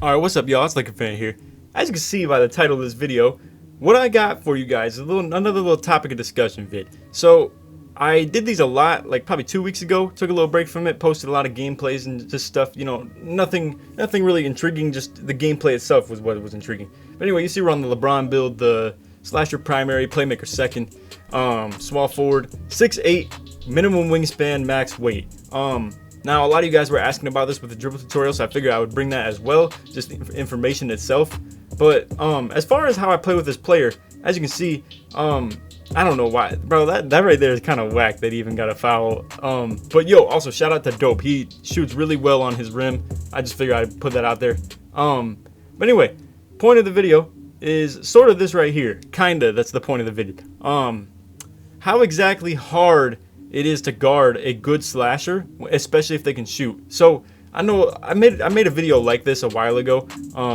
Alright, what's up y'all? It's LakerFan here. As you can see by the title of this video, what I got for you guys is another little topic of discussion vid. So, I did these a lot, like probably 2 weeks ago, took a little break from it, posted a lot of gameplays and just stuff, you know, nothing really intriguing, just the gameplay itself was what was intriguing. But anyway, you see we're on the LeBron build, the slasher primary, playmaker second, small forward, 6'8", minimum wingspan, max weight. Now, a lot of you guys were asking about this with the dribble tutorial, so I figured I would bring that as well, just the information itself. But as far as how I play with this player, as you can see, I don't know why, bro, that right there is kind of whack that he even got a foul. But yo, also shout out to Dope. He shoots really well on his rim. I just figured I'd put that out there. But anyway, point of the video is sort of this right here. Kinda, that's the point of the video. How exactly hard it is to guard a good slasher, especially if they can shoot. So I know I made a video like this a while ago.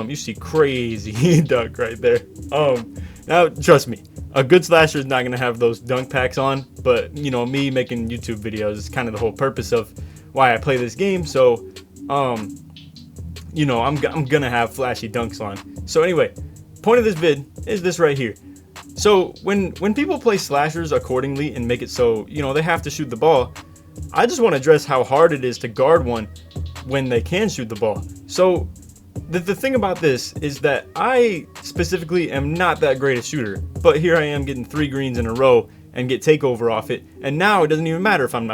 You see crazy dunk right there. Now trust me, a good slasher is not gonna have those dunk packs on, but you know, me making YouTube videos is kind of the whole purpose of why I play this game. So you know, I'm gonna have flashy dunks on. So anyway, point of this vid is this right here. So when people play slashers accordingly and make it so, you know, they have to shoot the ball, I just want to address how hard it is to guard one when they can shoot the ball. So the thing about this is that I specifically am not that great a shooter, but here I am getting 3 greens in a row and get takeover off it, and now it doesn't even matter if I'm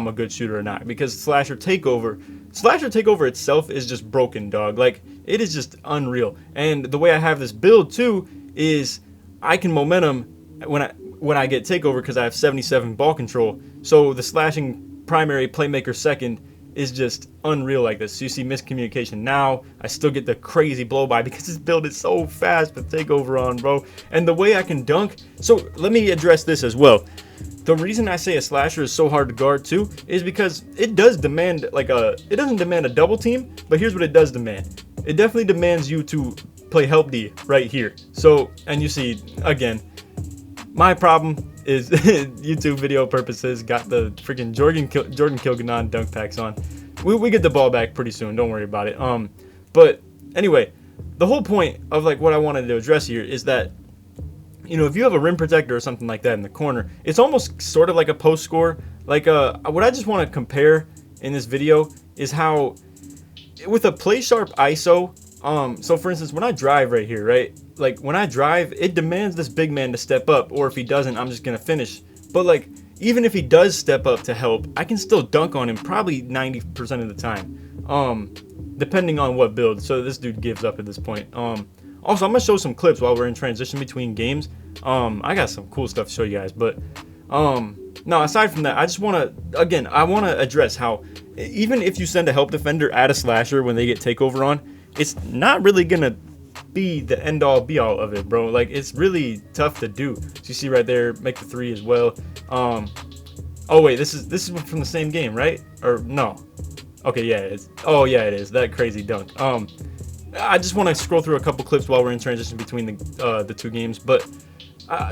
a good shooter or not, because slasher takeover itself is just broken, dog. Like, it is just unreal. And the way I have this build too is I can momentum when I get takeover because I have 77 ball control. So the slashing primary, playmaker second is just unreal like this. So you see miscommunication now. I still get the crazy blow by because this build is so fast with takeover on, bro. And the way I can dunk. So let me address this as well. The reason I say a slasher is so hard to guard too is because it does demand it doesn't demand a double team, but here's what it does demand. It definitely demands you to play help D right here. So, and you see again, my problem is YouTube video purposes got the freaking Jordan Kilganon dunk packs on. We get the ball back pretty soon, don't worry about it. But anyway, the whole point of like what I wanted to address here is that, you know, if you have a rim protector or something like that in the corner, it's almost sort of like a post score. Like what I just want to compare in this video is how with a play sharp ISO, so for instance, when I drive right here, right? Like when I drive, it demands this big man to step up, or if he doesn't, I'm just gonna finish. But like, even if he does step up to help, I can still dunk on him probably 90% of the time, depending on what build. So this dude gives up at this point. Also, I'm gonna show some clips while we're in transition between games. I got some cool stuff to show you guys, but no, aside from that, I just wanna, again, I wanna address how even if you send a help defender at a slasher when they get takeover on, it's not really gonna be the end all be all of it, bro. Like, it's really tough to do. So you see right there, make the 3 as well. Oh wait, this is from the same game, right? Or no? Okay, yeah, it's, oh yeah, it is that crazy dunk. I just want to scroll through a couple clips while we're in transition between the 2 games, but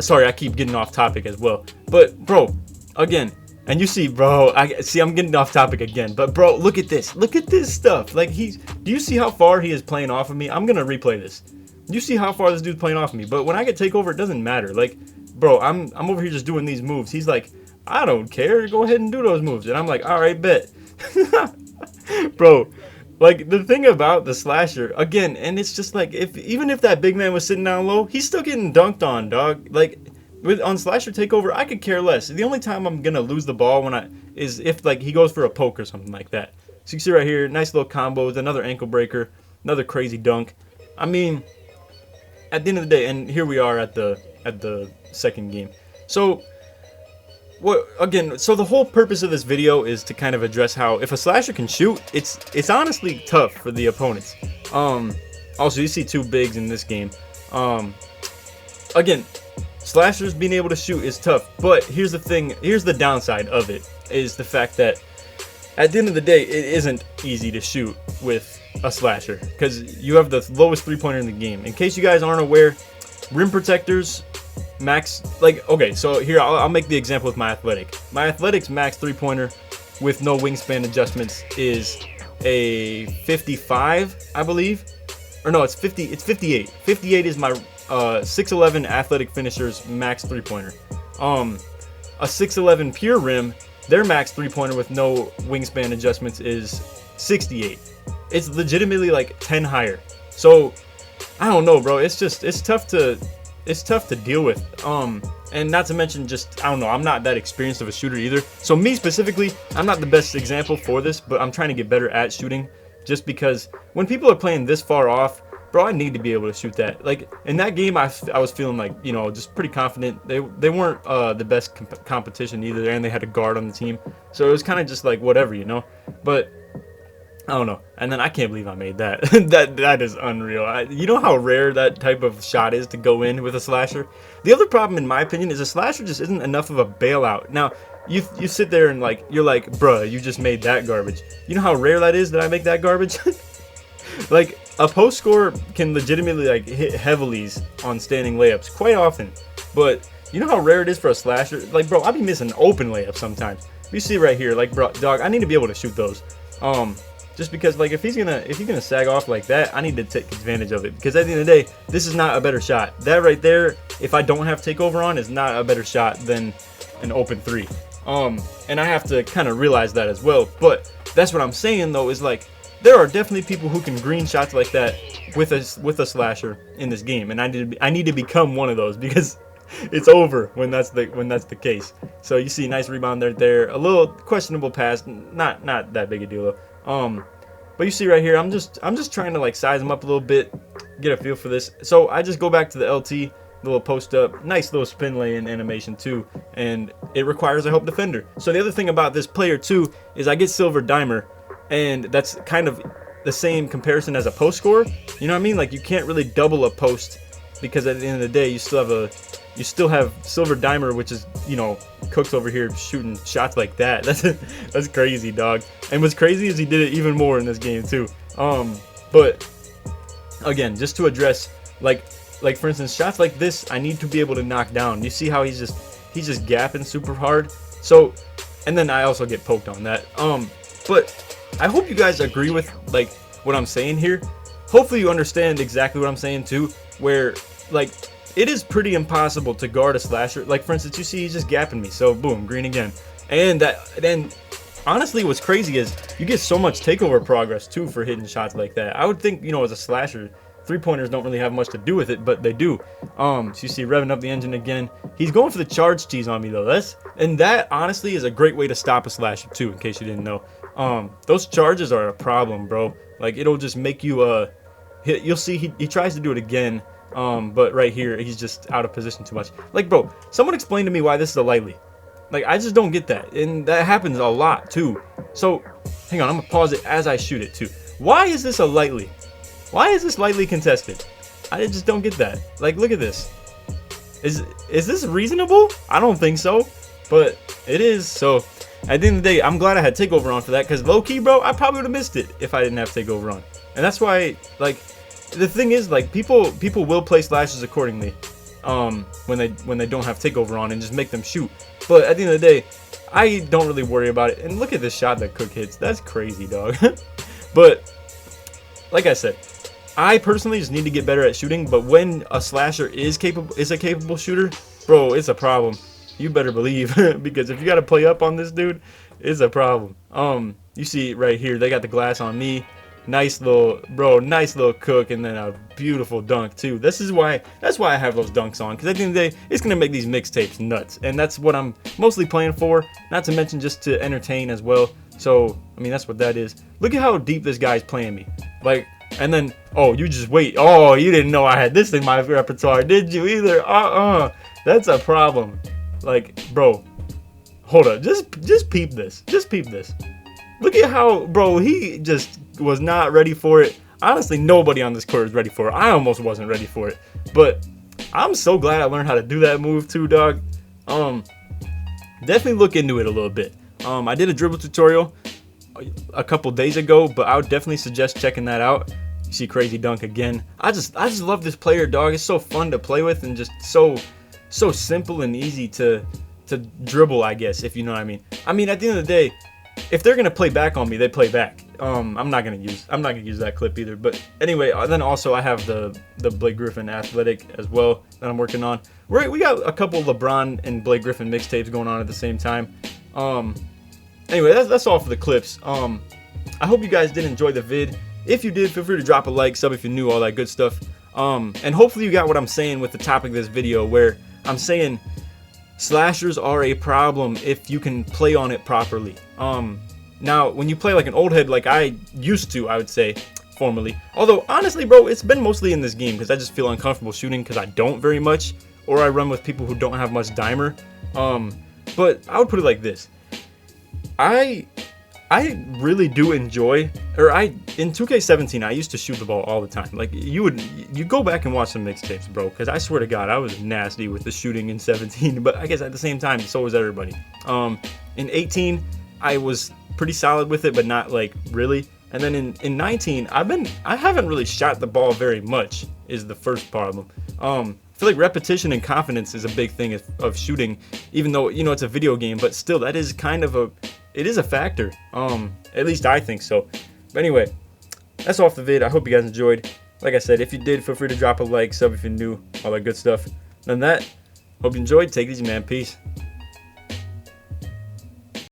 sorry, I keep getting off topic as well. But bro, again. And you see, bro, I'm getting off topic again, but bro, look at this stuff. Like, do you see how far he is playing off of me? I'm gonna replay this. You see how far this dude's playing off of me, but when I get takeover, it doesn't matter. Like, bro, I'm over here just doing these moves. He's like, I don't care, go ahead and do those moves. And I'm like, all right, bet. Bro, like, the thing about the slasher, again, and it's just like, even if that big man was sitting down low, he's still getting dunked on, dog. Like, on slasher takeover, I could care less. The only time I'm gonna lose the ball is if like he goes for a poke or something like that. So you see right here, nice little combos, another ankle breaker, another crazy dunk. I mean, at the end of the day, and here we are at the second game. So so the whole purpose of this video is to kind of address how if a slasher can shoot, it's honestly tough for the opponents. Also, you see 2 bigs in this game. Again, slashers being able to shoot is tough, but here's the thing, here's the downside of it, is the fact that at the end of the day, it isn't easy to shoot with a slasher, because you have the lowest 3-pointer in the game. In case you guys aren't aware, rim protectors max, like, okay, so here, I'll make the example with my athletic. My athletics max 3-pointer with no wingspan adjustments is a 55, I believe. or no, it's 50. It's 58. 58 is my 6'11" athletic finisher's max 3-pointer. A 6'11" pure rim, their max 3-pointer with no wingspan adjustments is 68. It's legitimately like 10 higher. So I don't know, bro. It's tough to deal with. And not to mention, just I don't know, I'm not that experienced of a shooter either. So me specifically, I'm not the best example for this, but I'm trying to get better at shooting. Just because when people are playing this far off, bro, I need to be able to shoot that. Like in that game, I was feeling like, you know, just pretty confident. They weren't the best competition either, and they had a guard on the team, so it was kind of just like whatever, you know. But I don't know. And then I can't believe I made that. that is unreal. You know how rare that type of shot is to go in with a slasher? The other problem, in my opinion, is a slasher just isn't enough of a bailout. Now, you sit there and like you're like, bruh, you just made that garbage. You know how rare that is that I make that garbage? Like a post scorer can legitimately like hit heavilies on standing layups quite often. But you know how rare it is for a slasher? Like, bro, I be missing open layups sometimes. You see right here, like, bro, dog, I need to be able to shoot those. Just because, like, if he's gonna sag off like that, I need to take advantage of it. Because at the end of the day, this is not a better shot. That right there, if I don't have takeover on, is not a better shot than an open 3. And I have to kind of realize that as well. But that's what I'm saying though, is like there are definitely people who can green shots like that with a slasher in this game, and I need to become one of those, because it's over when that's the case. So you see, nice rebound there. A little questionable pass, not that big a deal though. But you see right here, I'm just trying to like size him up a little bit, get a feel for this. So I just go back to the LT, little post up, nice little spin lay-in animation too, and it requires a help defender. So the other thing about this player too is I get silver dimer, and that's kind of the same comparison as a post scorer. You know what I mean? Like you can't really double a post, because at the end of the day you still have silver dimer, which is, you know, Cook's over here shooting shots like that. That's crazy, dog. And what's crazy is he did it even more in this game too. But again, just to address like for instance, shots like this, I need to be able to knock down. You see how he's just gapping super hard. So, and then I also get poked on that. But I hope you guys agree with like what I'm saying here. Hopefully you understand exactly what I'm saying too, where like it is pretty impossible to guard a slasher. Like for instance, you see he's just gapping me, so boom, green again. And then honestly what's crazy is you get so much takeover progress too for hitting shots like that. I would think, you know, as a slasher, 3-pointers don't really have much to do with it, but they do. So you see revving up the engine again. He's going for the charge cheese on me though. That honestly is a great way to stop a slasher too, in case you didn't know. Those charges are a problem, bro. Like it'll just make you you'll see he tries to do it again. But right here he's just out of position too much. Like, bro, someone explain to me why this is a lightly. Like, I just don't get that, and that happens a lot too. So hang on, I'm gonna pause it as I shoot it too. Why is this a lightly? Why is this lightly contested? I just don't get that. Like, look at this. Is this reasonable? I don't think so, but it is. So at the end of the day, I'm glad I had takeover on for that, because low-key, bro, I probably would have missed it if I didn't have takeover on. And that's why, like, the thing is, like, people will play slashes accordingly when they don't have takeover on and just make them shoot. But at the end of the day, I don't really worry about it. And look at this shot that Cook hits. That's crazy, dog. But like I said, I personally just need to get better at shooting. But when a slasher is a capable shooter, bro, it's a problem. You better believe, because if you got to play up on this dude, it's a problem. You see right here, they got the glass on me. Nice little Cook, and then a beautiful dunk too. That's why I have those dunks on, because at the end of the day, it's gonna make these mixtapes nuts, and that's what I'm mostly playing for. Not to mention just to entertain as well. So I mean, that's what that is. Look at how deep this guy's playing me. Like, and then you just wait. Oh, you didn't know I had this in my repertoire, did you? Either. That's a problem. Like, bro, hold up. Just peep this. Just peep this. Look at how, bro, he just was not ready for it. Honestly, nobody on this court is ready for it. I almost wasn't ready for it. But I'm so glad I learned how to do that move too, dog. Definitely look into it a little bit. I did a dribble tutorial a couple days ago, but I would definitely suggest checking that out. You see crazy dunk again. I just love this player, dog. It's so fun to play with, and just so simple and easy to dribble, I guess, if you know what I mean. I mean, at the end of the day, if they're going to play back on me, they play back. I'm not gonna use that clip either. But anyway, then also I have the Blake Griffin Athletic as well that I'm working on. We got a couple LeBron and Blake Griffin mixtapes going on at the same time. Anyway, that's all for the clips. I hope you guys did enjoy the vid. If you did, feel free to drop a like, sub if you're new, all that good stuff. And hopefully you got what I'm saying with the topic of this video, where I'm saying slashers are a problem if you can play on it properly. Now, when you play like an old head, like I used to, I would say, formerly. Although, honestly, bro, it's been mostly in this game because I just feel uncomfortable shooting because I don't very much, or I run with people who don't have much dimer. But I would put it like this. I really do enjoy, in 2K17, I used to shoot the ball all the time. Like, you go back and watch some mixtapes, bro, because I swear to God, I was nasty with the shooting in 17, but I guess at the same time, so was everybody. In 18, I was pretty solid with it, but not like really. And then in 19, I haven't really shot the ball very much, is the first problem. I feel like repetition and confidence is a big thing of shooting, even though, you know, it's a video game, but still, that is kind of it is a factor. At least I think so. But anyway, that's all for the vid. I hope you guys enjoyed. Like I said, if you did, feel free to drop a like, sub if you're new, all that good stuff. Other than that, hope you enjoyed. Take it easy, man. Peace.